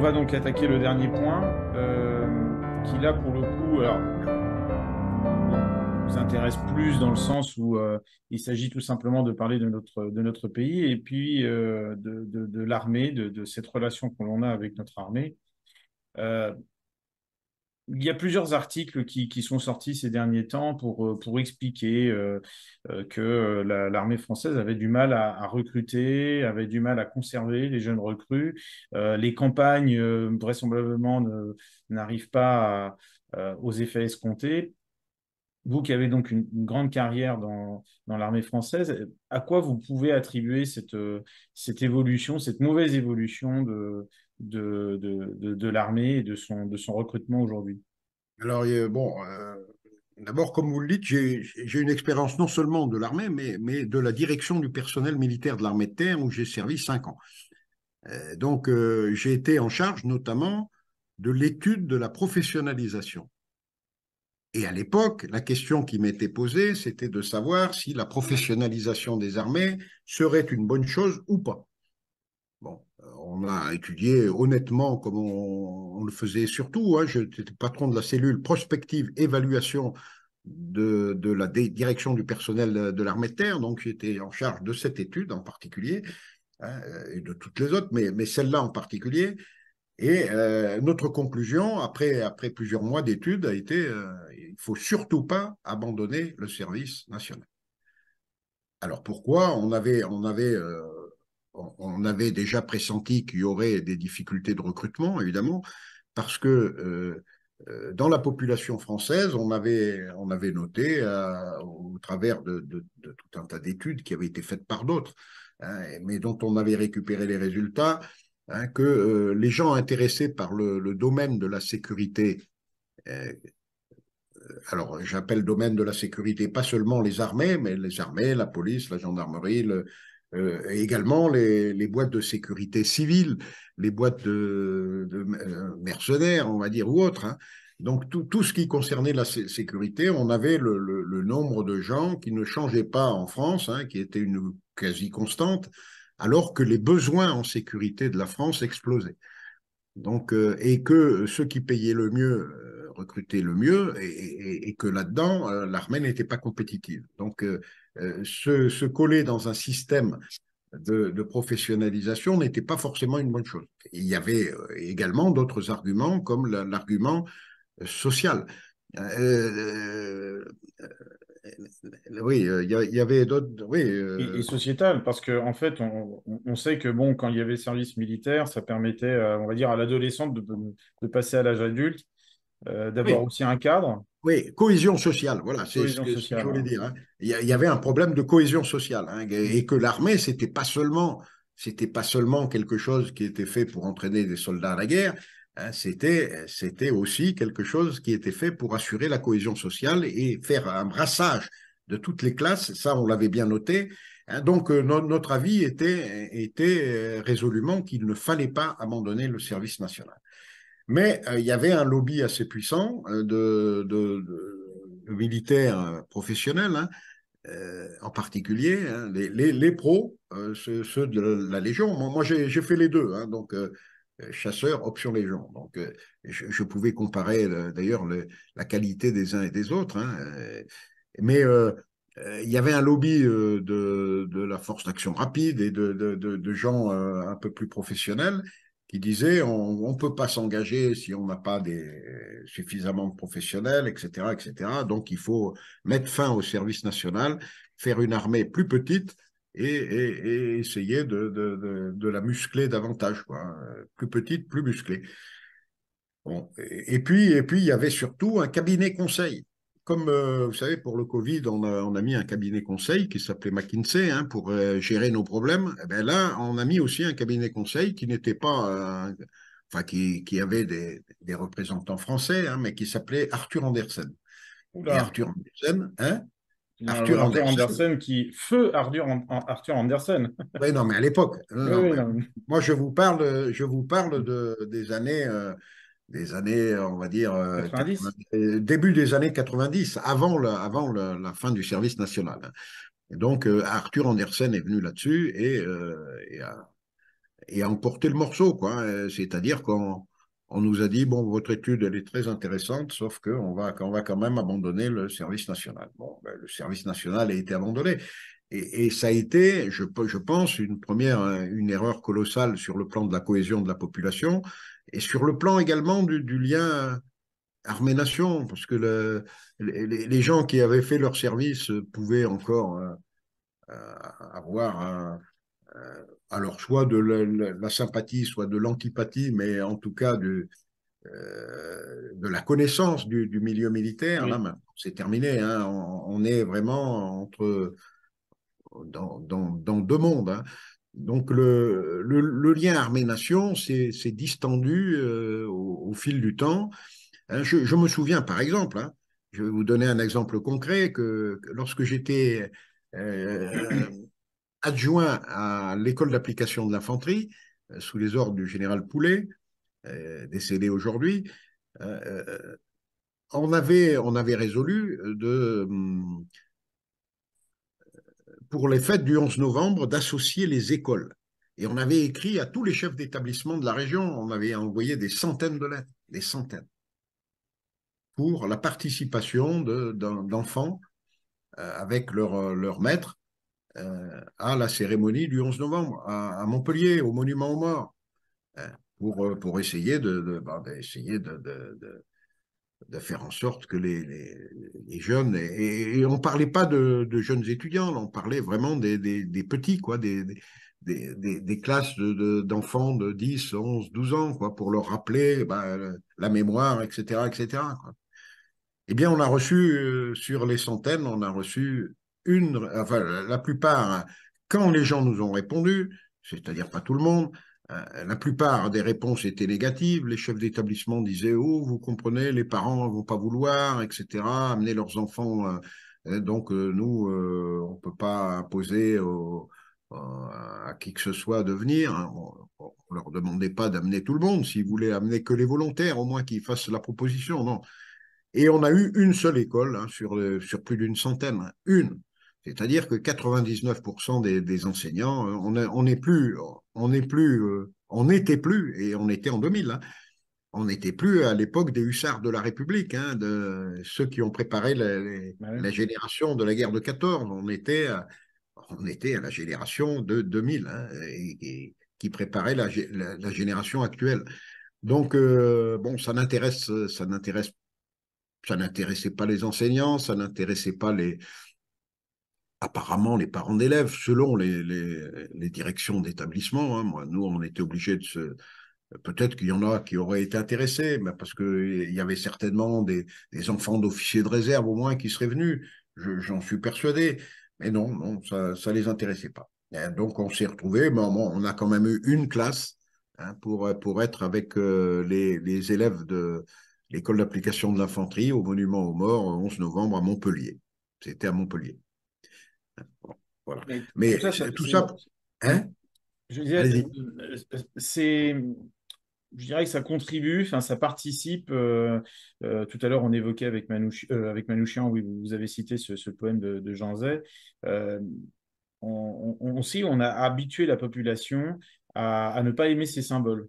va donc attaquer le dernier point, qui là, pour le coup, alors, nous intéresse plus dans le sens où il s'agit tout simplement de parler de notre pays et puis de l'armée, de cette relation que l'on a avec notre armée. Euh, il y a plusieurs articles qui sont sortis ces derniers temps pour expliquer que l'armée française avait du mal à recruter, avait du mal à conserver les jeunes recrues. Les campagnes, vraisemblablement, n'arrivent pas aux effets escomptés. Vous qui avez donc une grande carrière dans l'armée française, à quoi vous pouvez attribuer cette évolution, cette mauvaise évolution de l'armée et de son recrutement aujourd'hui? Alors, bon, d'abord, comme vous le dites, j'ai une expérience non seulement de l'armée, mais de la direction du personnel militaire de l'armée de terre où j'ai servi 5 ans. Donc, j'ai été en charge notamment de l'étude de la professionnalisation. Et à l'époque, la question qui m'était posée, c'était de savoir si la professionnalisation des armées serait une bonne chose ou pas. Bon, on a étudié honnêtement comme on le faisait surtout. Hein, j'étais patron de la cellule prospective évaluation de la direction du personnel de l'armée de terre, donc j'étais en charge de cette étude en particulier, hein, et de toutes les autres, mais celle-là en particulier. Et notre conclusion, après plusieurs mois d'études, a été il ne faut surtout pas abandonner le service national. Alors pourquoi on avait déjà pressenti qu'il y aurait des difficultés de recrutement, évidemment, parce que dans la population française, on avait noté, au travers de tout un tas d'études qui avaient été faites par d'autres, hein, mais dont on avait récupéré les résultats, hein, que les gens intéressés par le domaine de la sécurité, euh, alors j'appelle domaine de la sécurité pas seulement les armées, mais les armées, la police, la gendarmerie, et également les boîtes de sécurité civile, les boîtes de mercenaires, on va dire, ou autres. Hein. Donc tout ce qui concernait la sécurité, on avait le nombre de gens qui ne changeaient pas en France, hein, qui était une quasi constante, alors que les besoins en sécurité de la France explosaient. Donc, et que ceux qui payaient le mieux recrutaient le mieux, et que là-dedans, l'armée n'était pas compétitive. Donc, se coller dans un système de professionnalisation n'était pas forcément une bonne chose. Il y avait également d'autres arguments, comme l'argument social. Euh, oui, il y avait d'autres. Oui, Et sociétal, parce qu'en en fait, on sait que bon, quand il y avait service militaire, ça permettait, on va dire, à l'adolescente de passer à l'âge adulte, d'avoir oui, aussi un cadre, oui, cohésion sociale, voilà, c'est cohésion ce que je sociale, voulais hein. dire. Hein. Il y avait un problème de cohésion sociale, hein, Mm. et que l'armée, c'était pas seulement quelque chose qui était fait pour entraîner des soldats à la guerre, hein, c'était aussi quelque chose qui était fait pour assurer la cohésion sociale et faire un brassage de toutes les classes. Ça, on l'avait bien noté. Hein. Donc, notre avis était résolument qu'il ne fallait pas abandonner le service national. Mais il y avait un lobby assez puissant de militaires professionnels, hein, en particulier hein, les pros, ceux de la Légion. Moi j'ai fait les deux, hein, donc chasseur, option Légion. Donc je pouvais comparer d'ailleurs la qualité des uns et des autres. Hein, mais il y avait un lobby de la force d'action rapide et de gens un peu plus professionnels qui disaient on ne peut pas s'engager si on n'a pas suffisamment de professionnels, etc., etc. Donc il faut mettre fin au service national, faire une armée plus petite et essayer de la muscler davantage, quoi. Plus petite, plus musclée. Bon. Et puis, il y avait surtout un cabinet conseil. Comme vous savez, pour le Covid, on a mis un cabinet conseil qui s'appelait McKinsey, hein, pour gérer nos problèmes. Eh ben là, on a mis aussi un cabinet conseil qui n'était pas, enfin, qui avait des représentants français, hein, mais qui s'appelait Arthur Andersen. Et Oula, Arthur Andersen, hein, non, Arthur Arthur Andersen, Andersen feu Arthur Andersen. oui, non, mais à l'époque, non, Oui, non, oui, mais non. moi je vous parle des années, on va dire, 90? début des années 90, avant la fin du service national. Hein. Et donc, Arthur Andersen est venu là-dessus et a emporté le morceau, quoi. C'est-à-dire qu'on nous a dit, bon, votre étude, elle est très intéressante, sauf qu'on va quand même abandonner le service national. Bon, ben, le service national a été abandonné. Et ça a été, je pense, une erreur colossale sur le plan de la cohésion de la population et sur le plan également du lien armée-nation, parce que les gens qui avaient fait leur service pouvaient encore avoir alors soit de la sympathie, soit de l'antipathie, mais en tout cas de la connaissance du milieu militaire. Là, Oui. maintenant, c'est terminé. Hein. On est vraiment dans deux mondes. Hein. Donc le lien armée-nation s'est distendu au fil du temps. Hein. Je me souviens, par exemple, hein, je vais vous donner un exemple concret, que lorsque j'étais adjoint à l'école d'application de l'infanterie, sous les ordres du général Poulet, décédé aujourd'hui, euh, on avait résolu pour les fêtes du 11 novembre d'associer les écoles. Et on avait écrit à tous les chefs d'établissement de la région, on avait envoyé des centaines de lettres, des centaines, pour la participation d'enfants avec leur maître à la cérémonie du 11 novembre à Montpellier, au monument aux morts, hein, pour essayer essayer de faire en sorte que les jeunes, et on ne parlait pas de jeunes étudiants, on parlait vraiment des petits, quoi, des classes d'enfants de 10, 11, 12 ans, quoi, pour leur rappeler la mémoire, etc., etc., quoi. Eh bien, on a reçu, sur les centaines, on a reçu enfin, la plupart, hein, quand les gens nous ont répondu, c'est-à-dire pas tout le monde, la plupart des réponses étaient négatives. Les chefs d'établissement disaient, oh, vous comprenez, les parents ne vont pas vouloir, etc., amener leurs enfants. Donc, nous, on ne peut pas imposer à qui que ce soit de venir. Hein. On ne leur demandait pas d'amener tout le monde. S'ils voulaient amener que les volontaires, au moins qu'ils fassent la proposition. Non. Et on a eu une seule école hein, sur plus d'une centaine, hein, une. C'est-à-dire que 99% des enseignants, on n'est plus, on n'était plus, et on était en 2000, hein, on n'était plus à l'époque des hussards de la République, hein, de ceux qui ont préparé Ouais. la génération de la guerre de 14. On était à la génération de 2000, hein, qui préparait la génération actuelle. Donc, bon, ça n'intéressait pas les enseignants, ça n'intéressait pas apparemment les parents d'élèves, selon les directions d'établissement. Hein. Moi, nous, on était obligés de se. Peut-être qu'il y en a qui auraient été intéressés, mais parce qu'il y avait certainement des enfants d'officiers de réserve au moins qui seraient venus. J'en suis persuadé. Mais non, non, ça les intéressait pas. Et donc, on s'est retrouvés, mais on a quand même eu une classe hein, pour être avec les élèves de l'école d'application de l'infanterie au monument aux morts, 11 novembre à Montpellier. C'était à Montpellier. Bon, voilà. Mais tout Mais ça, tout ça, oui. hein? Je disais, Allez-y. c'est, je dirais que ça contribue, enfin, ça participe. Tout à l'heure, on évoquait avec Manouchian, oui, vous avez cité ce poème de Jean Zay. Euh, aussi, on a habitué la population à ne pas aimer ces symboles.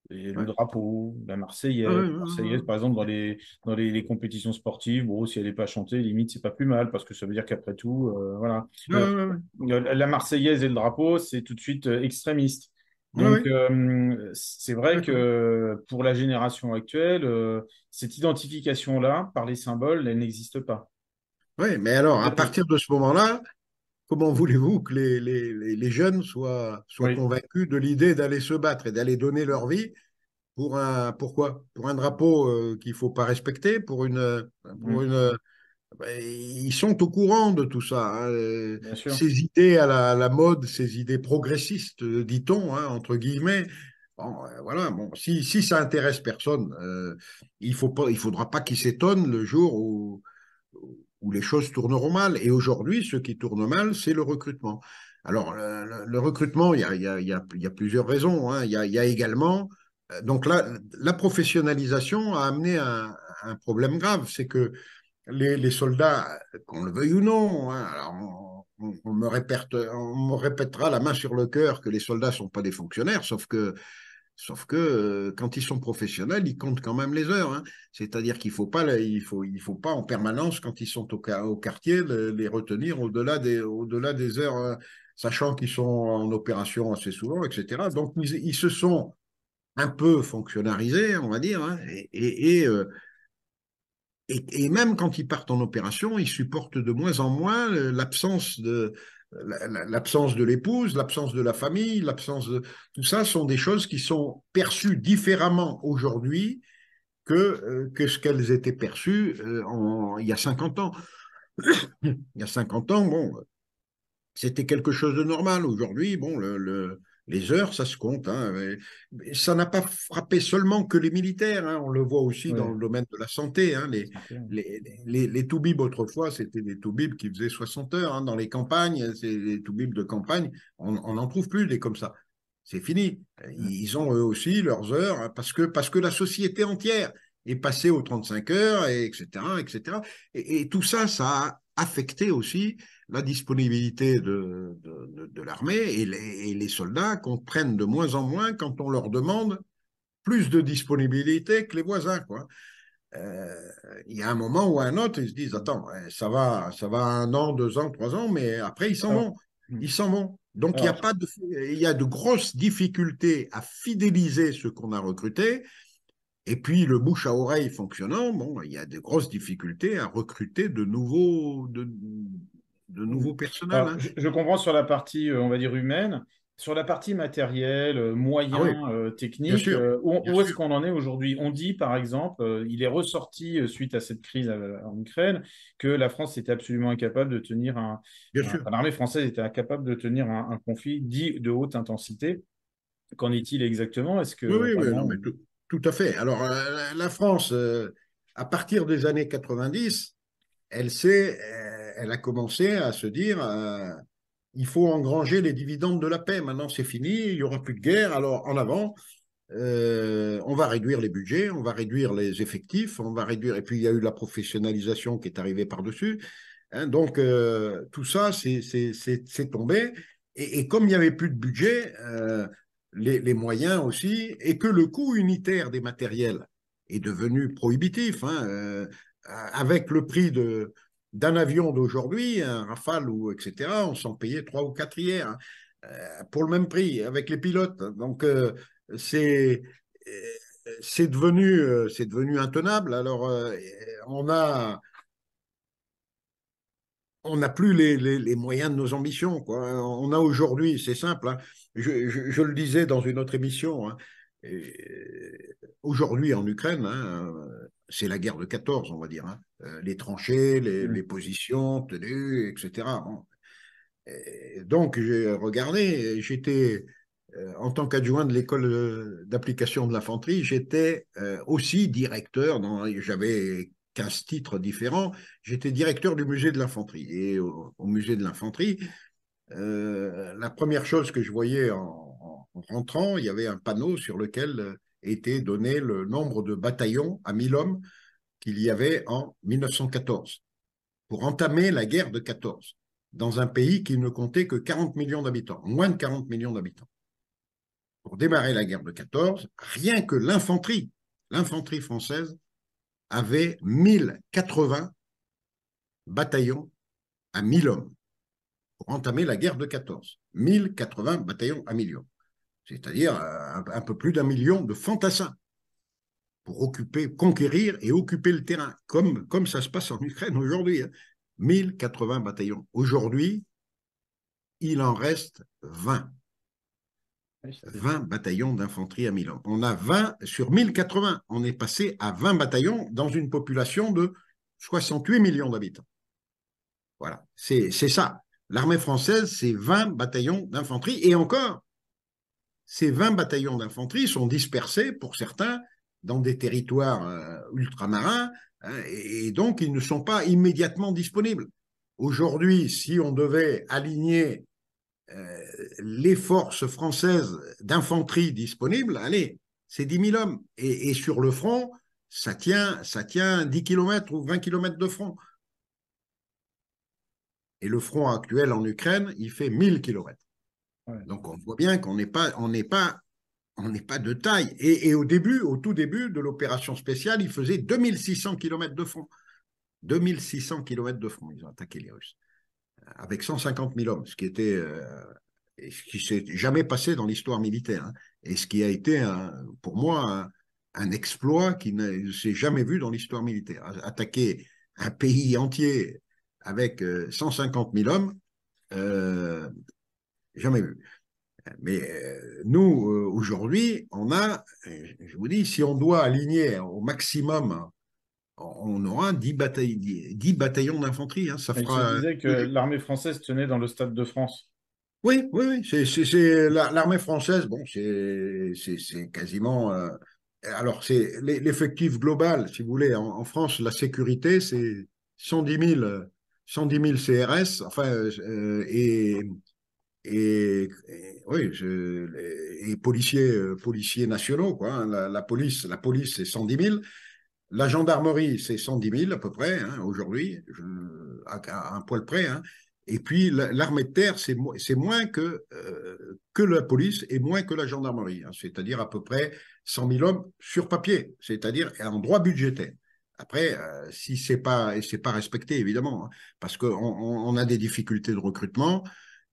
Et le Ouais. drapeau, Ouais, ouais, Marseillaise, par exemple, dans les compétitions sportives, bon, si elle n'est pas chantée, limite, c'est pas plus mal, parce que ça veut dire qu'après tout, voilà. ouais, ouais, ouais, La Marseillaise et le drapeau, c'est tout de suite extrémiste. ouais, Donc, ouais, c'est vrai d'accord. que pour la génération actuelle, cette identification-là, par les symboles, elle n'existe pas. Ouais, mais alors, à Peut-être- partir de ce moment-là, comment voulez-vous que les jeunes soient Oui. convaincus de l'idée d'aller se battre et d'aller donner leur vie pourquoi? Pour un drapeau qu'il ne faut pas respecter, pour Mm. une, ben, ils sont au courant de tout ça. Hein. Bien sûr. Ces idées à la mode, ces idées progressistes, dit-on, hein, entre guillemets. Bon, voilà, bon, si ça intéresse personne, il faudra pas qu'ils s'étonnent le jour où les choses tourneront mal. Et aujourd'hui, ce qui tourne mal, c'est le recrutement. Alors, le recrutement, il y a plusieurs raisons. Hein. Il y a également, donc là, la professionnalisation a amené un problème grave, c'est que les soldats, qu'on le veuille ou non, hein, alors on me répétera la main sur le cœur que les soldats ne sont pas des fonctionnaires, sauf que quand ils sont professionnels, ils comptent quand même les heures, hein. C'est-à-dire qu'il il faut pas en permanence, quand ils sont au quartier, les retenir au-delà des heures, sachant qu'ils sont en opération assez souvent, etc. Donc, ils se sont un peu fonctionnalisés, on va dire, hein, et même quand ils partent en opération, ils supportent de moins en moins l'absence de l'épouse, l'absence de la famille, l'absence de... Tout ça sont des choses qui sont perçues différemment aujourd'hui que ce qu'elles étaient perçues il y a 50 ans. Il y a 50 ans, bon, c'était quelque chose de normal. Aujourd'hui, bon, les heures, ça se compte, hein. Mais ça n'a pas frappé seulement que les militaires, hein. On le voit aussi dans Ouais, le domaine de la santé, hein. santé, ouais. Les toubibs, autrefois, c'était des toubibs qui faisaient 60 heures, hein. Dans les campagnes, c'est les toubibs de campagne, on n'en trouve plus des comme ça. C'est fini. Mm. Ils ont eux aussi leurs heures, hein, parce que la société entière est passée aux 35 heures, et etc., etc. Et tout ça, ça a affecté aussi la disponibilité de l'armée, et les soldats comprennent de moins en moins quand on leur demande plus de disponibilité que les voisins, quoi. Euh, il y a un moment ou un autre, ils se disent, attends, ça va 1 an, 2 ans, 3 ans, mais après, ils s'en Alors, vont. mm. Ils s'en vont. Donc, Alors, il y a de grosses difficultés à fidéliser ceux qu'on a recrutés. Et puis, le bouche à oreille fonctionnant, bon, il y a de grosses difficultés à recruter de mm. nouveaux personnels, Alors, hein. je comprends sur la partie, on va dire, humaine. Sur la partie matérielle, Ah oui, moyens, bien techniques, sûr, bien où est-ce sûr, qu'on en est aujourd'hui? On dit, par exemple, il est ressorti, suite à cette crise en Ukraine, que la France était absolument incapable de tenir bien sûr. enfin, l'armée française était incapable de tenir un conflit dit de haute intensité. Qu'en est-il exactement? Est-ce Oui, que oui, oui, non, vraiment... mais tout à fait. Alors, la France, à partir des années 90, elle a commencé à se dire, il faut engranger les dividendes de la paix. Maintenant, c'est fini, il n'y aura plus de guerre. Alors, en avant, on va réduire les budgets, on va réduire les effectifs, on va réduire. Et puis, il y a eu la professionnalisation qui est arrivée par-dessus, hein. Donc, tout ça, c'est tombé. Et comme il n'y avait plus de budget, les moyens aussi, et que le coût unitaire des matériels est devenu prohibitif, hein, avec le prix d'un avion d'aujourd'hui, un Rafale ou etc., on s'en payait 3 ou 4 hier, hein, pour le même prix avec les pilotes. Donc, c'est c'est devenu intenable. Alors, on a on n'a plus les moyens de nos ambitions, quoi. On a aujourd'hui, c'est simple, hein, je le disais dans une autre émission, hein, aujourd'hui en Ukraine, hein, c'est la guerre de 14, on va dire, hein. Les tranchées, les Hmm. positions tenues, etc. Bon. Donc, j'ai regardé, j'étais, en tant qu'adjoint de l'école d'application de l'infanterie, j'étais aussi directeur, j'avais 15 titres différents, j'étais directeur du musée de l'infanterie. Et au musée de l'infanterie, la première chose que je voyais en rentrant, il y avait un panneau sur lequel était donné le nombre de bataillons à 1 000 hommes qu'il y avait en 1914 pour entamer la guerre de 14 dans un pays qui ne comptait que 40 millions d'habitants, moins de 40 millions d'habitants. Pour démarrer la guerre de 14, rien que l'infanterie française avait 1080 bataillons à 1 000 hommes pour entamer la guerre de 14. 1080 bataillons à 1 000 hommes, c'est-à-dire un peu plus d'1 million de fantassins pour conquérir et occuper le terrain, comme ça se passe en Ukraine aujourd'hui, hein. 1080 bataillons. Aujourd'hui, il en reste 20. Oui, ça fait 20 bataillons d'infanterie à 1 000 hommes. On a 20 sur 1080. On est passé à 20 bataillons dans une population de 68 millions d'habitants. Voilà, c'est ça. L'armée française, c'est 20 bataillons d'infanterie. Et encore, ces 20 bataillons d'infanterie sont dispersés, pour certains, dans des territoires ultramarins, hein, et donc ils ne sont pas immédiatement disponibles. Aujourd'hui, si on devait aligner les forces françaises d'infanterie disponibles, allez, c'est 10 000 hommes. Et sur le front, ça tient 10 km ou 20 km de front. Et le front actuel en Ukraine, il fait 1000 kilomètres. Ouais. Donc on voit bien qu'on n'est pas de taille. Et au tout début de l'opération spéciale, ils faisaient 2600 kilomètres de front. 2600 kilomètres de front, ils ont attaqué les Russes, avec 150 000 hommes, ce qui s'est jamais passé dans l'histoire militaire, hein, et ce qui a été, pour moi, un exploit qui ne s'est jamais vu dans l'histoire militaire. Attaquer un pays entier avec 150 000 hommes, euh, jamais vu. Mais nous, aujourd'hui, je vous dis, si on doit aligner au maximum, on aura 10 bataillons d'infanterie. Hein, ça Et tu fera. disais que l'armée française tenait dans le Stade de France. Oui, oui, oui. C'est l'armée française. Bon, c'est quasiment. Alors, c'est l'effectif global, si vous voulez. En France, la sécurité, c'est 110 000 CRS. Enfin, oui, et policiers nationaux, quoi. Hein. La police, c'est 110 000. La gendarmerie, c'est 110 000 à peu près, hein, aujourd'hui, à un poil près. Hein. Et puis l'armée de terre, c'est moins que la police et moins que la gendarmerie. Hein. C'est-à-dire à peu près 100 000 hommes sur papier, c'est-à-dire en droit budgétaire. Après, si c'est pas respecté, évidemment, hein, parce qu'on a des difficultés de recrutement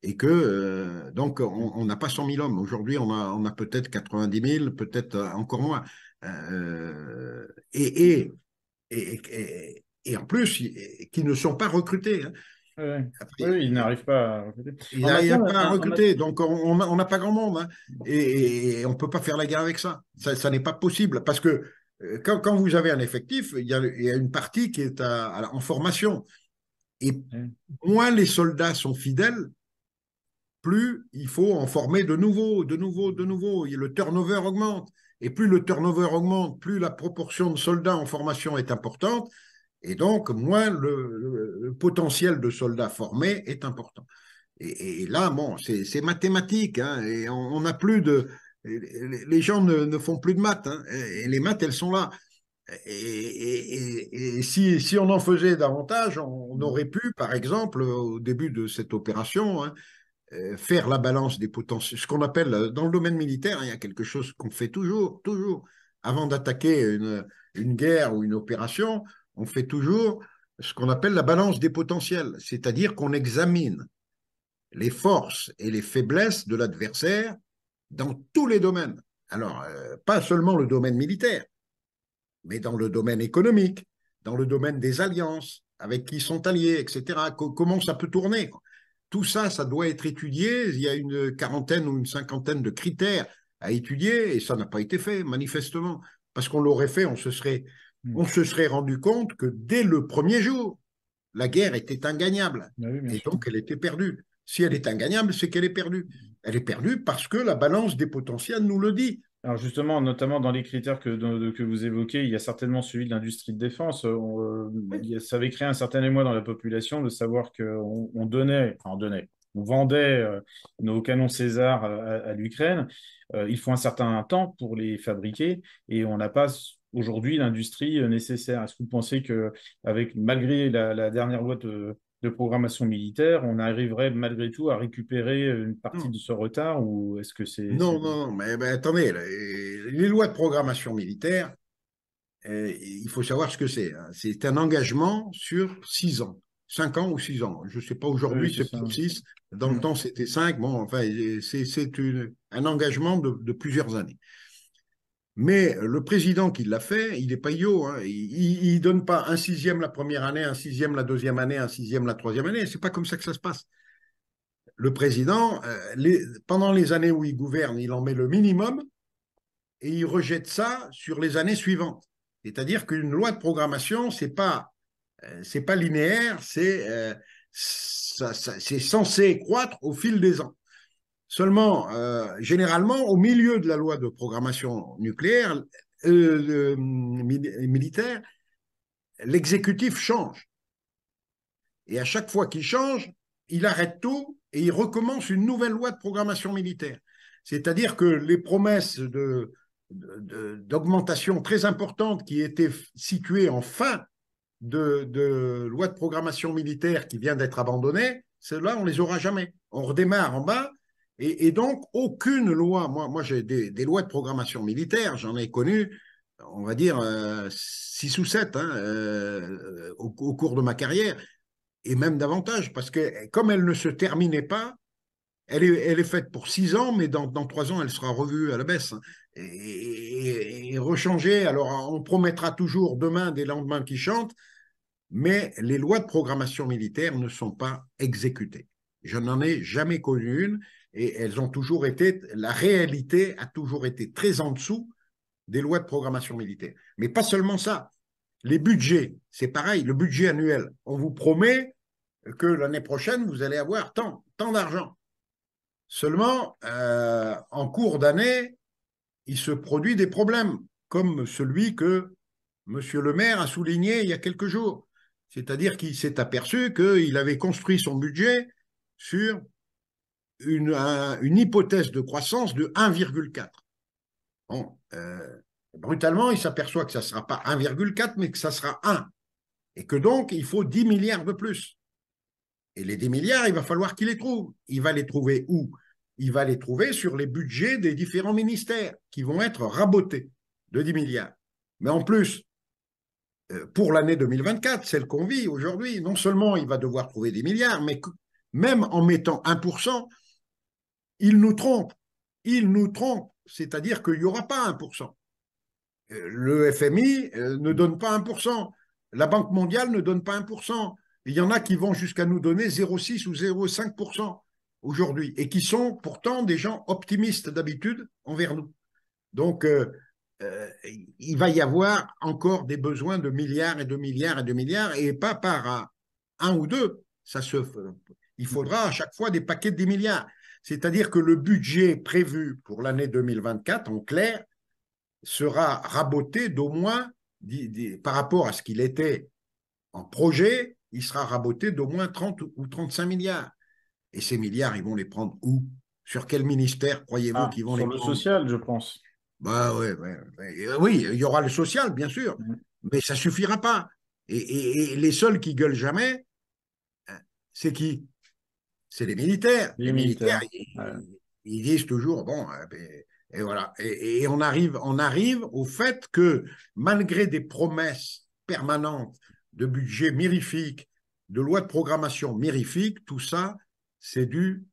et que donc on n'a pas 100 000 hommes. Aujourd'hui, on a peut-être 90 000, peut-être encore moins. Euh, et, et en plus, qui ne sont pas recrutés. Hein. Ouais. Oui, Après, oui, ils n'arrivent pas à recruter. ils En n'arrivent matière, pas à recruter, donc on n'a pas grand monde. Hein. Et on ne peut pas faire la guerre avec ça. Ça n'est pas possible, parce que quand vous avez un effectif, il y a une partie qui est en formation. Et moins les soldats sont fidèles, plus il faut en former de nouveaux, de nouveaux, de nouveaux. Et le turnover augmente. Et plus le turnover augmente, plus la proportion de soldats en formation est importante. Et donc, moins le potentiel de soldats formés est important. Et là, bon, c'est mathématique. Hein, et on n'a plus de. Les gens ne font plus de maths. Hein, et les maths, elles sont là. Et si on en faisait davantage, on aurait pu, par exemple, au début de cette opération, hein, faire la balance des potentiels. Ce qu'on appelle, dans le domaine militaire, hein, il y a quelque chose qu'on fait toujours, toujours. Avant d'attaquer une guerre ou une opération, on fait toujours ce qu'on appelle la balance des potentiels, c'est-à-dire qu'on examine les forces et les faiblesses de l'adversaire dans tous les domaines. Alors, pas seulement le domaine militaire, mais dans le domaine économique, dans le domaine des alliances, avec qui sont alliés, etc. Comment ça peut tourner? Tout ça, ça doit être étudié. Il y a une quarantaine ou une cinquantaine de critères à étudier, et ça n'a pas été fait, manifestement. Parce qu'on l'aurait fait, on se serait rendu compte que dès le premier jour, la guerre était ingagnable. bah oui, bien Et sûr. donc, elle était perdue. Si elle est ingagnable, c'est qu'elle est perdue. Elle est perdue parce que la balance des potentiels nous le dit. Alors justement, notamment dans les critères que vous évoquez, il y a certainement celui de l'industrie de défense. Ça avait créé un certain émoi dans la population de savoir qu'on donnait, enfin on donnait, on vendait nos canons César à l'Ukraine. Il faut un certain temps pour les fabriquer et on n'a pas aujourd'hui l'industrie nécessaire. Est-ce que vous pensez que malgré la dernière loi de programmation militaire, on arriverait malgré tout à récupérer une partie Non. de ce retard ou est-ce que Non, non, non, mais attendez, les lois de programmation militaire, il faut savoir ce que c'est. Hein. C'est un engagement sur 6 ans, 5 ans ou 6 ans. Je ne sais pas, Oui, aujourd'hui, c'est c'est ça. peut-être 6. Dans le Mm. temps, c'était 5. Bon, enfin, c'est un engagement de plusieurs années. Mais le président qui l'a fait, il n'est pas idiot. Hein. Il ne donne pas un sixième la première année, un sixième la deuxième année, un sixième la troisième année. Ce n'est pas comme ça que ça se passe. Le président, pendant les années où il gouverne, il en met le minimum et il rejette ça sur les années suivantes. C'est-à-dire qu'une loi de programmation, c'est pas linéaire, c'est censé croître au fil des ans. Seulement, généralement, au milieu de la loi de programmation nucléaire, militaire, l'exécutif change. Et à chaque fois qu'il change, il arrête tout et il recommence une nouvelle loi de programmation militaire. C'est-à-dire que les promesses d'augmentation très importantes qui étaient situées en fin de loi de programmation militaire qui vient d'être abandonnée, ceux-là, on les aura jamais. On redémarre en bas. Et donc, aucune loi, moi j'ai des lois de programmation militaire, j'en ai connu, on va dire, 6 ou 7 hein, au cours de ma carrière, et même davantage, parce que comme elle ne se terminait pas, elle est faite pour 6 ans, mais dans 3 ans, elle sera revue à la baisse hein, et rechangée. Alors, on promettra toujours demain des lendemains qui chantent, mais les lois de programmation militaire ne sont pas exécutées. Je n'en ai jamais connu une et elles ont toujours été, la réalité a toujours été très en dessous des lois de programmation militaire. Mais pas seulement ça. Les budgets, c'est pareil, le budget annuel. On vous promet que l'année prochaine, vous allez avoir tant d'argent. Seulement, en cours d'année, il se produit des problèmes, comme celui que M. le maire a souligné il y a quelques jours. C'est-à-dire qu'il s'est aperçu qu'il avait construit son budget sur une hypothèse de croissance de 1,4. Bon, brutalement, il s'aperçoit que ça ne sera pas 1,4, mais que ça sera 1. Et que donc, il faut 10 milliards de plus. Et les 10 milliards, il va falloir qu'il les trouve. Il va les trouver où? Il va les trouver sur les budgets des différents ministères qui vont être rabotés de 10 milliards. Mais en plus, pour l'année 2024, celle qu'on vit aujourd'hui, non seulement il va devoir trouver des milliards, mais même en mettant 1%, il nous trompe. Il nous trompe. C'est-à-dire qu'il n'y aura pas 1%. Le FMI ne donne pas 1%. La Banque mondiale ne donne pas 1%. Il y en a qui vont jusqu'à nous donner 0,6 ou 0,5% aujourd'hui et qui sont pourtant des gens optimistes d'habitude envers nous. Donc, il va y avoir encore des besoins de milliards et de milliards et de milliards et pas par un ou deux. Il faudra à chaque fois des paquets de 10 milliards. C'est-à-dire que le budget prévu pour l'année 2024, en clair, sera raboté d'au moins, par rapport à ce qu'il était en projet, il sera raboté d'au moins 30 ou 35 milliards. Et ces milliards, ils vont les prendre où? Sur quel ministère croyez-vous Ah, qu'ils vont sur les le prendre? social, je pense. Bah ouais. Oui, il y aura le social, bien sûr, Mm. mais ça suffira pas. Et les seuls qui gueulent jamais, c'est qui? C'est les militaires. Les Les militaires, militaires. Ouais. ils disent toujours, bon, et voilà. Et on arrive au fait que malgré des promesses permanentes de budget mirifique, de loi de programmation mirifique, tout ça, c'est du,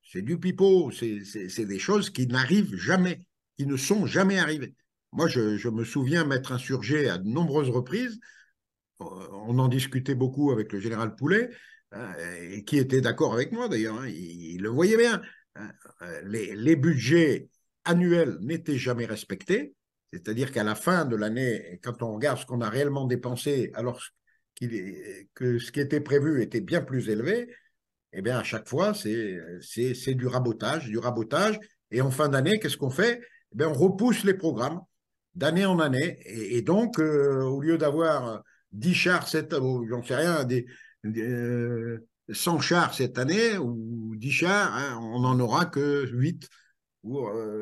c'est du pipeau. C'est des choses qui n'arrivent jamais, qui ne sont jamais arrivées. Moi, je me souviens m'être insurgé à de nombreuses reprises. On en discutait beaucoup avec le général Poulet, hein, et qui était d'accord avec moi d'ailleurs, hein, il le voyait bien. Hein. Les budgets annuels n'étaient jamais respectés, c'est-à-dire qu'à la fin de l'année, quand on regarde ce qu'on a réellement dépensé, alors que ce qui était prévu était bien plus élevé, eh bien à chaque fois, c'est du rabotage, du rabotage. Et en fin d'année, qu'est-ce qu'on fait? Eh bien, on repousse les programmes d'année en année. Et donc, au lieu d'avoir 10 chars, j'en sais rien, 100 chars cette année ou 10 chars, hein, on n'en aura que 8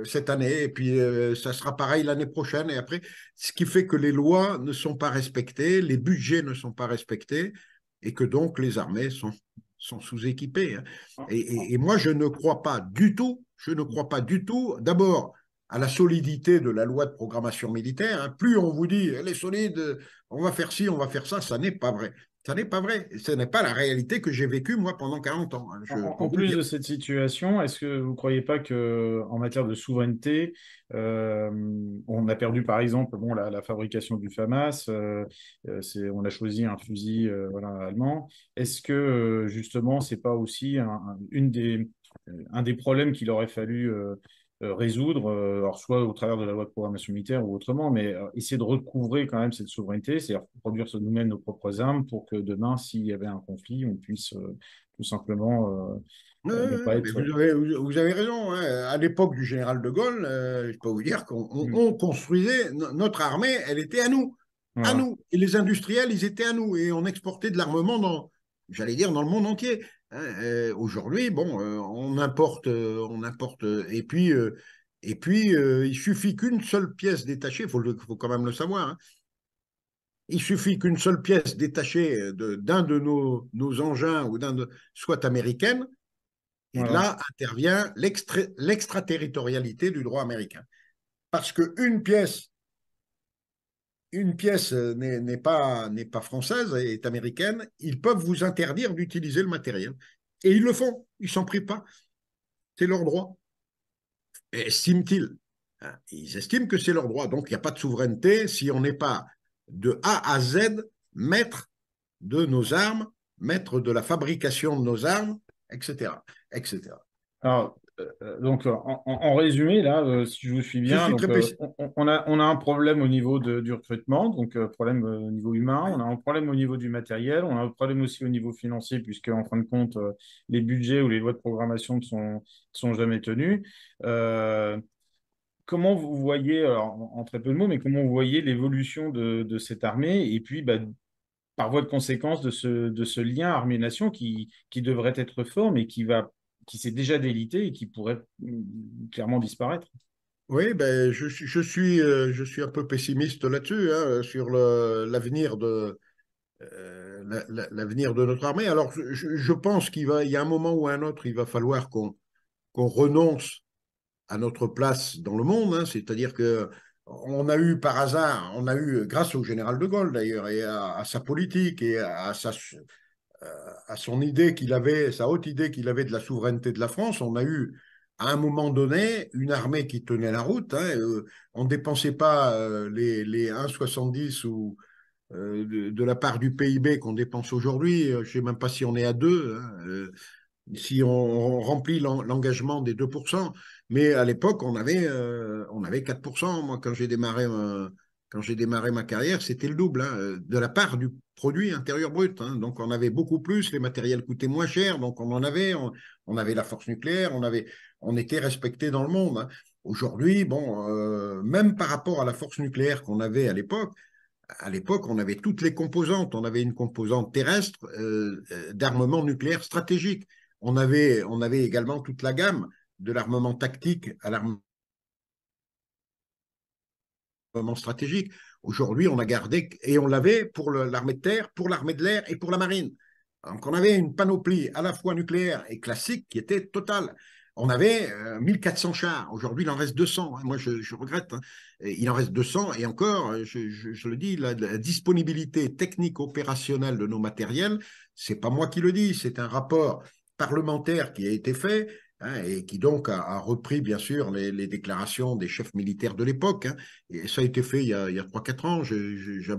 cette année. Et puis, ça sera pareil l'année prochaine. Et après, ce qui fait que les lois ne sont pas respectées, les budgets ne sont pas respectés et que donc les armées sont sous-équipées. Hein. Et moi, je ne crois pas du tout, je ne crois pas du tout, d'abord, à la solidité de la loi de programmation militaire. Hein. Plus on vous dit, elle est solide, on va faire ci, on va faire ça n'est pas vrai. Ça n'est pas vrai. Ce n'est pas la réalité que j'ai vécue, moi, pendant 40 ans. Hein. Je peux En vous le plus dire. de cette situation, est-ce que vous ne croyez pas que, en matière de souveraineté, euh, on a perdu par exemple bon, la fabrication du FAMAS, on a choisi un fusil voilà, allemand. Est-ce que justement, c'est pas aussi un des problèmes qu'il aurait fallu résoudre, alors soit au travers de la loi de programmation militaire ou autrement, mais essayer de recouvrer quand même cette souveraineté, c'est-à-dire produire nous-mêmes nos propres armes pour que demain, s'il y avait un conflit, on puisse tout simplement ne pas Mais être. vous avez raison. Hein. À l'époque du général de Gaulle, je peux vous dire qu'on Hmm. on construisait, notre armée, elle était à nous. À Voilà. nous. Et les industriels, ils étaient à nous. Et on exportait de l'armement j'allais dire, dans le monde entier. Hein. Aujourd'hui, bon, on importe. Et puis il suffit qu'une seule pièce détachée, faut quand même le savoir. Hein. Il suffit qu'une seule pièce détachée d'un de nos engins ou soit américaine, et Voilà. là intervient l'extraterritorialité du droit américain. Parce une pièce n'est pas française, est américaine, ils peuvent vous interdire d'utiliser le matériel. Et ils le font, ils s'en privent pas, c'est leur droit. Estiment-ils? Ils estiment que c'est leur droit. Donc, il n'y a pas de souveraineté si on n'est pas de A à Z maître de nos armes, maître de la fabrication de nos armes, etc. etc. Alors, donc, en résumé, là, si je vous suis Je bien, suis donc, très pessimiste. on a un problème au niveau du recrutement, donc problème au niveau humain, on Oui, a un problème au niveau du matériel, on a un problème aussi au niveau financier, puisque en fin de compte, les budgets ou les lois de programmation ne sont jamais tenus. Euh, Comment vous voyez, alors, en très peu de mots, mais comment vous voyez l'évolution de cette armée et puis, bah, par voie de conséquence de ce lien armée-nation qui devrait être fort, mais qui s'est déjà délité et qui pourrait clairement disparaître. oui, ben, je suis un peu pessimiste là-dessus, hein, sur l'avenir l'avenir de notre armée. Alors, je pense il y a un moment ou un autre, il va falloir qu'on renonce à notre place dans le monde, hein. C'est-à-dire que on a eu par hasard, on a eu, grâce au général de Gaulle d'ailleurs, et à sa politique et à son idée qu'il avait, sa haute idée qu'il avait de la souveraineté de la France, on a eu à un moment donné une armée qui tenait la route, hein. On ne dépensait pas les 1,70 ou de la part du PIB qu'on dépense aujourd'hui. Je ne sais même pas si on est à 2, hein. Si on remplit l'engagement des 2%. Mais à l'époque, on avait 4%. Moi, quand j'ai démarré ma carrière, c'était le double, hein, de la part du produit intérieur brut, hein. Donc, on avait beaucoup plus, les matériels coûtaient moins cher, donc on avait la force nucléaire, on était respecté dans le monde, hein. Aujourd'hui, bon, même par rapport à la force nucléaire qu'on avait à l'époque, on avait toutes les composantes. On avait une composante terrestre d'armement nucléaire stratégique. On avait également toute la gamme de l'armement tactique à l'armement stratégique. Aujourd'hui, on a gardé, et on l'avait pour l'armée de terre, pour l'armée de l'air et pour la marine. Donc, on avait une panoplie à la fois nucléaire et classique qui était totale. On avait 1400 chars. Aujourd'hui, il en reste 200, hein. Moi, je regrette, hein. Il en reste 200. Et encore, je le dis, la disponibilité technique opérationnelle de nos matériels, c'est pas moi qui le dis, c'est un rapport parlementaire qui a été fait, hein, et qui donc a repris, bien sûr, les déclarations des chefs militaires de l'époque, hein. Et ça a été fait il y a 3-4 ans. Je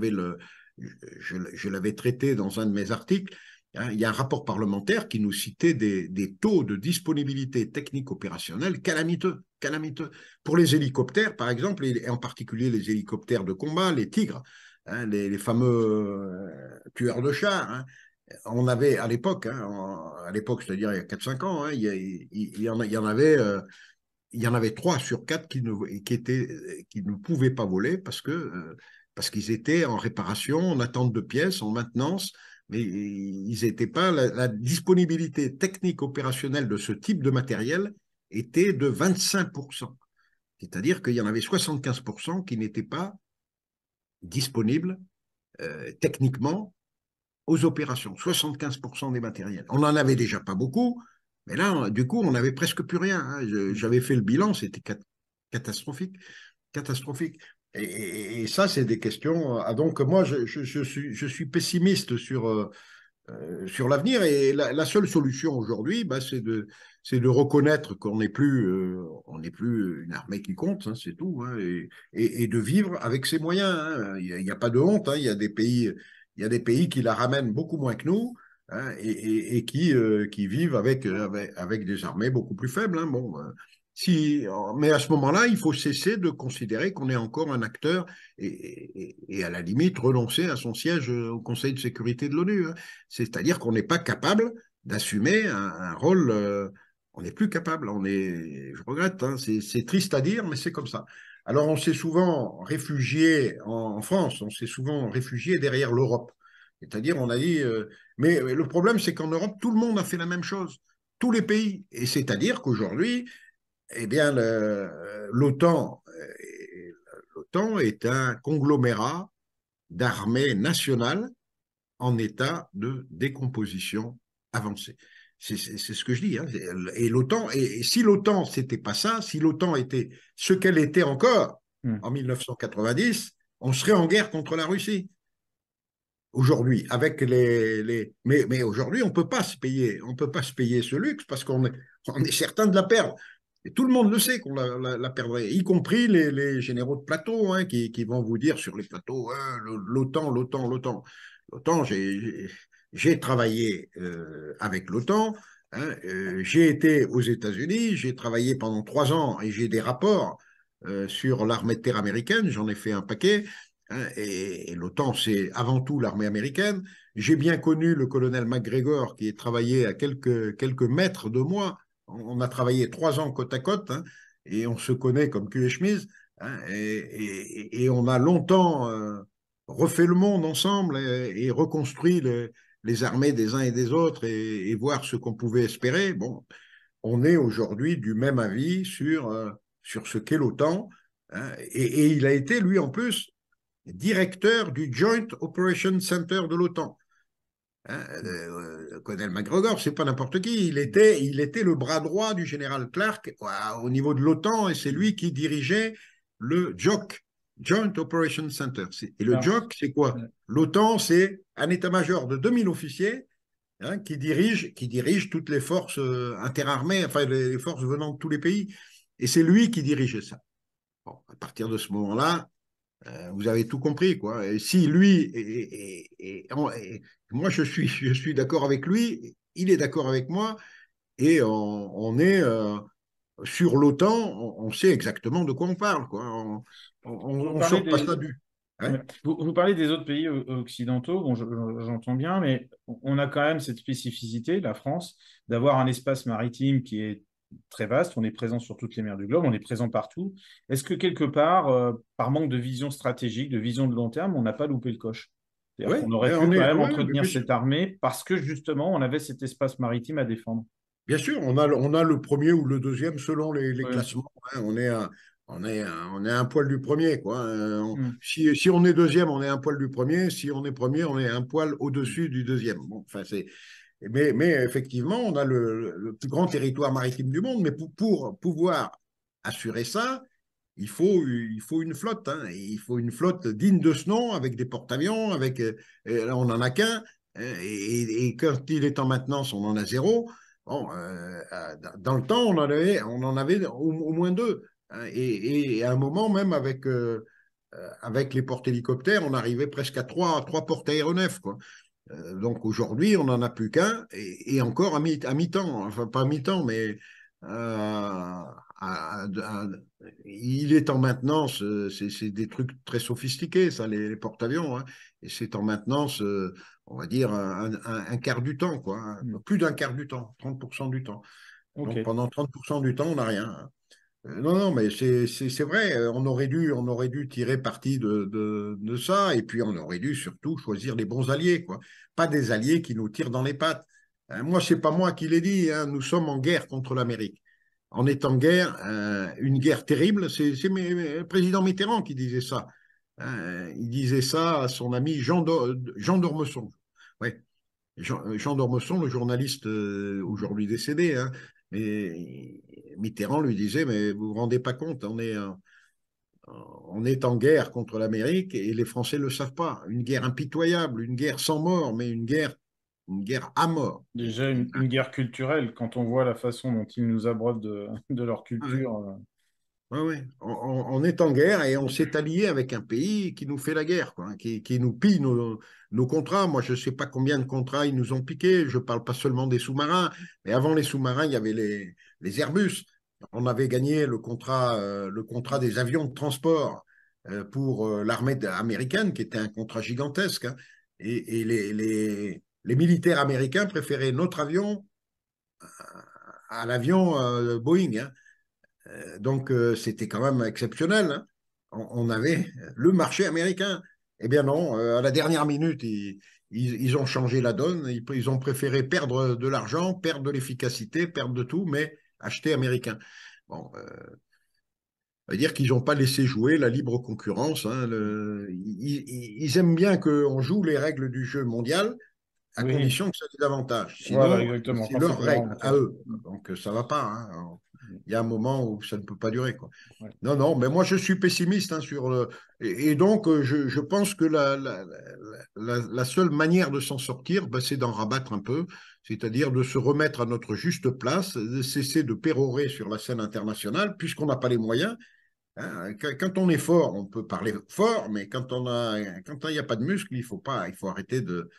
l'avais traité dans un de mes articles, hein. Il y a un rapport parlementaire qui nous citait des taux de disponibilité technique opérationnelle calamiteux, calamiteux. Pour les hélicoptères, par exemple, et en particulier les hélicoptères de combat, les Tigres, hein, les fameux tueurs de chars, hein. On avait à l'époque, c'est-à-dire il y a 4-5 ans, hein, il y en avait 3 sur 4 qui ne pouvaient pas voler parce qu'ils étaient en réparation, en attente de pièces, en maintenance, mais ils n'étaient pas, la disponibilité technique opérationnelle de ce type de matériel était de 25%. C'est-à-dire qu'il y en avait 75% qui n'étaient pas disponibles techniquement aux opérations, 75% des matériels. On n'en avait déjà pas beaucoup, mais là, du coup, on n'avait presque plus rien, hein. J'avais fait le bilan, c'était catastrophique, catastrophique. Et ça, c'est des questions. Ah, donc, moi, je suis pessimiste sur l'avenir. Et la seule solution aujourd'hui, bah, c'est de reconnaître on n'est plus une armée qui compte, hein, c'est tout, hein, et de vivre avec ses moyens, hein. Il y a pas de honte, hein. Il y a des pays qui la ramènent beaucoup moins que nous, hein, et qui vivent avec des armées beaucoup plus faibles, hein. Bon, mais à ce moment-là, il faut cesser de considérer qu'on est encore un acteur et à la limite renoncer à son siège au Conseil de sécurité de l'ONU, hein. C'est-à-dire qu'on n'est pas capable d'assumer un rôle. On n'est plus capable. Je regrette, hein, c'est triste à dire, mais c'est comme ça. Alors, on s'est souvent réfugié en France, on s'est souvent réfugié derrière l'Europe. C'est-à-dire, on a dit. Mais le problème, c'est qu'en Europe, tout le monde a fait la même chose. Tous les pays. Et c'est-à-dire qu'aujourd'hui, eh bien, l'OTAN est un conglomérat d'armée nationale en état de décomposition avancée. C'est ce que je dis. Hein. Et l'OTAN, et si l'OTAN, c'était pas ça, si l'OTAN était ce qu'elle était encore Hmm. en 1990, on serait en guerre contre la Russie. Aujourd'hui, avec mais aujourd'hui, on peut pas se payer ce luxe parce on est certain de la perdre. Et tout le monde le sait qu'on la perdrait, y compris les généraux de plateau hein, qui vont vous dire sur les plateaux hein, l'OTAN, l'OTAN, l'OTAN. L'OTAN, j'ai travaillé avec l'OTAN, hein, j'ai été aux États-Unis, j'ai travaillé pendant 3 ans et j'ai des rapports sur l'armée de terre américaine, j'en ai fait un paquet. Hein, et l'OTAN, c'est avant tout l'armée américaine. J'ai bien connu le colonel McGregor qui a travaillé à quelques mètres de moi. On a travaillé 3 ans côte à côte hein, et on se connaît comme cul et chemise. Hein, et on a longtemps refait le monde ensemble et reconstruit les armées des uns et des autres et voir ce qu'on pouvait espérer. Bon, on est aujourd'hui du même avis sur ce qu'est l'OTAN. Hein, et il a été, lui, en plus, directeur du Joint Operations Center de l'OTAN. Hein, Colonel McGregor, c'est pas n'importe qui. Il était le bras droit du général Clark au niveau de l'OTAN et c'est lui qui dirigeait le JOC, Joint Operations Center. Et le Alors, JOC, c'est quoi? L'OTAN, c'est un état-major de 2000 officiers hein, qui dirige toutes les forces interarmées, enfin les forces venant de tous les pays. Et c'est lui qui dirigeait ça. Bon, à partir de ce moment-là, vous avez tout compris, quoi. Et si lui, moi je suis d'accord avec lui, il est d'accord avec moi, et on est sur l'OTAN, on sait exactement de quoi on parle, quoi. vous On parlez sort pas des, ça du. Ouais, ouais. Vous parlez des autres pays occidentaux, bon, j'entends bien, mais on a quand même cette spécificité, la France, d'avoir un espace maritime qui est très vaste. On est présent sur toutes les mers du globe, on est présent partout. Est-ce que quelque part, par manque de vision stratégique, de vision de long terme, on n'a pas loupé le coche? C'est-à-dire qu'on ouais, aurait pu on quand est, même ouais, entretenir bien sûr. cette armée parce que justement, on avait cet espace maritime à défendre. Bien sûr, on a le premier ou le deuxième selon les Ouais. classements. Hein. On est un poil du premier, quoi. Hmm. Si on est deuxième, on est un poil du premier. Si on est premier, on est un poil au-dessus du deuxième. Bon, enfin, mais effectivement, on a le plus grand territoire maritime du monde. Mais pour pouvoir assurer ça, il faut une flotte. Hein. Il faut une flotte digne de ce nom, avec des porte-avions, là, on n'en a qu'un. Et quand il est en maintenance, on en a zéro. Bon, dans le temps, on en avait au moins deux. Hein. Et à un moment, même avec les porte-hélicoptères, on arrivait presque à trois porte-aéronefs, quoi. Donc aujourd'hui, on n'en a plus qu'un, et encore à mi-temps, enfin pas à mi-temps, mais il est en maintenance, c'est des trucs très sophistiqués, ça, les porte-avions, hein, et c'est en maintenance, on va dire, un quart du temps, quoi, hein, Hmm. plus d'un quart du temps, 30% du temps. Ok. Donc pendant 30% du temps, on n'a rien. Hein. Non, non, mais c'est vrai, on aurait dû tirer parti de ça, et puis on aurait dû surtout choisir les bons alliés, quoi. Pas des alliés qui nous tirent dans les pattes. Moi, c'est pas moi qui l'ai dit, hein, nous sommes en guerre contre l'Amérique. On est en guerre, une guerre terrible, c'est le président Mitterrand qui disait ça. Hein. Il disait ça à son ami Jean d'Ormesson. Ouais. Jean d'Ormesson, le journaliste aujourd'hui décédé, hein, mais Mitterrand lui disait, mais vous vous rendez pas compte, on est en guerre contre l'Amérique et les Français ne le savent pas. Une guerre impitoyable, une guerre sans mort, mais une guerre à mort. Déjà une guerre culturelle, quand on voit la façon dont ils nous abreuvent de leur Ouais, culture. ouais, ouais. On est en guerre et on s'est allié avec un pays qui nous fait la guerre, quoi, hein, qui nous pille nos contrats. Moi, je ne sais pas combien de contrats ils nous ont piqués. Je ne parle pas seulement des sous-marins, mais avant les sous-marins, il y avait les Airbus. On avait gagné le contrat des avions de transport pour l'armée américaine, qui était un contrat gigantesque. Hein. Et les militaires américains préféraient notre avion à l'avion Boeing. Hein. Donc, c'était quand même exceptionnel. Hein. On avait le marché américain. Eh bien non, à la dernière minute, ils ont changé la donne. Ils ont préféré perdre de l'argent, perdre de l'efficacité, perdre de tout, mais acheter américain. Bon, C'est-à-dire qu'ils n'ont pas laissé jouer la libre concurrence. Hein, ils aiment bien qu'on joue les règles du jeu mondial à Oui, condition que ça ait des avantages. voilà, Sinon, exactement, c'est quand c'est leurs cohérent, règles en à fait. eux. Donc, ça ne va pas. Hein. Alors, il y a un moment où ça ne peut pas durer, quoi. Ouais. Non, non, mais moi je suis pessimiste hein, sur le. Et donc, je pense que la seule manière de s'en sortir, ben, c'est d'en rabattre un peu, c'est-à-dire de se remettre à notre juste place, de cesser de pérorer sur la scène internationale, puisqu'on n'a pas les moyens. Hein. Quand on est fort, on peut parler fort, mais quand il n'y a pas de muscle, il faut arrêter de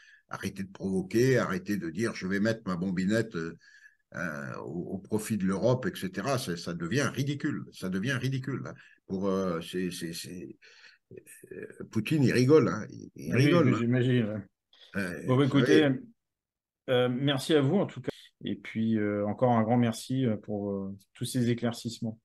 provoquer, arrêter de dire je vais mettre ma bombinette au profit de l'Europe, etc. Ça devient ridicule. Ça devient ridicule. Hein. Poutine, il rigole. Hein. Il Oui, rigole. oui, Hein. j'imagine. Ouais. Bon, Vous bah, écoutez, savez, merci à vous en tout cas. Et puis encore un grand merci pour tous ces éclaircissements.